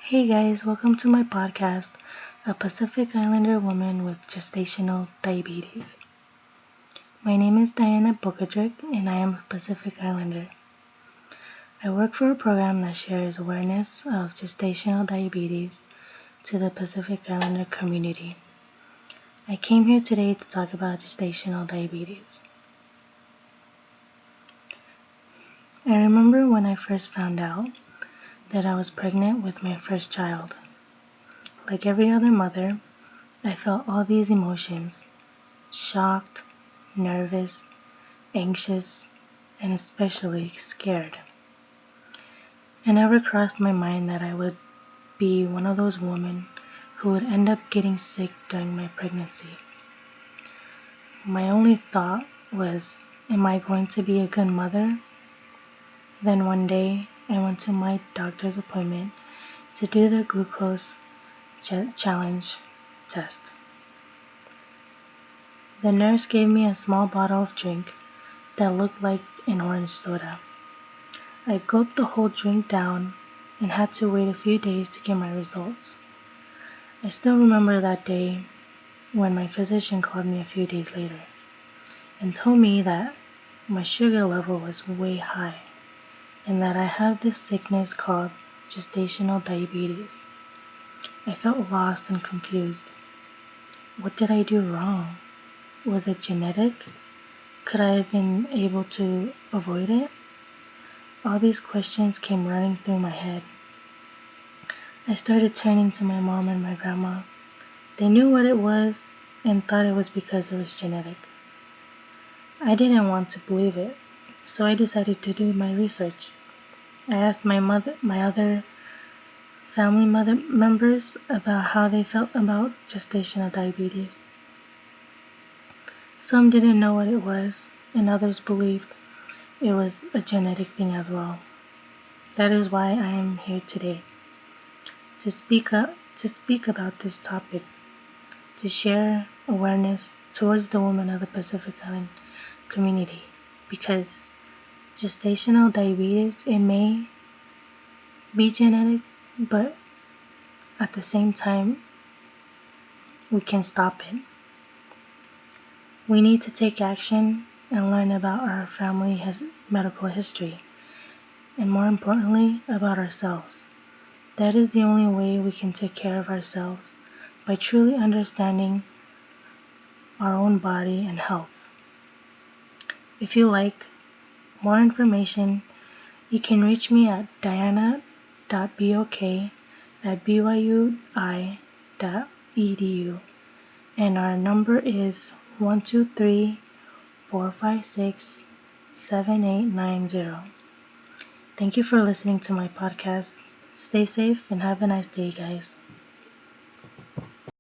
Hey guys, welcome to my podcast, A Pacific Islander Woman with Gestational Diabetes. My name is Diana Bukadrick and I am a Pacific Islander. I work for a program that shares awareness of gestational diabetes to the Pacific Islander community. I came here today to talk about gestational diabetes. I remember when I first found out that I was pregnant with my first child. Like every other mother, I felt all these emotions: shocked, nervous, anxious, and especially scared. It never crossed my mind that I would be one of those women who would end up getting sick during my pregnancy. My only thought was, am I going to be a good mother? Then one day, I went to my doctor's appointment to do the glucose challenge test. The nurse gave me a small bottle of drink that looked like an orange soda. I gulped the whole drink down and had to wait a few days to get my results. I still remember that day when my physician called me a few days later and told me that my sugar level was way high and that I have this sickness called gestational diabetes. I felt lost and confused. What did I do wrong? Was it genetic? Could I have been able to avoid it? All these questions came running through my head. I started turning to my mom and my grandma. They knew what it was and thought it was because it was genetic. I didn't want to believe it, so I decided to do my research. I asked my other family members about how they felt about gestational diabetes. Some didn't know what it was, and others believed it was a genetic thing as well. That is why I am here today, to speak about this topic, to share awareness towards the women of the Pacific Island community, because gestational diabetes, it may be genetic, but at the same time, we can stop it. We need to take action and learn about our family medical history, and more importantly, about ourselves. That is the only way we can take care of ourselves, by truly understanding our own body and health. If you like more information, you can reach me at diana.bok@byui.edu, and our number is 123-456-7890. Thank you for listening to my podcast. Stay safe and have a nice day, guys.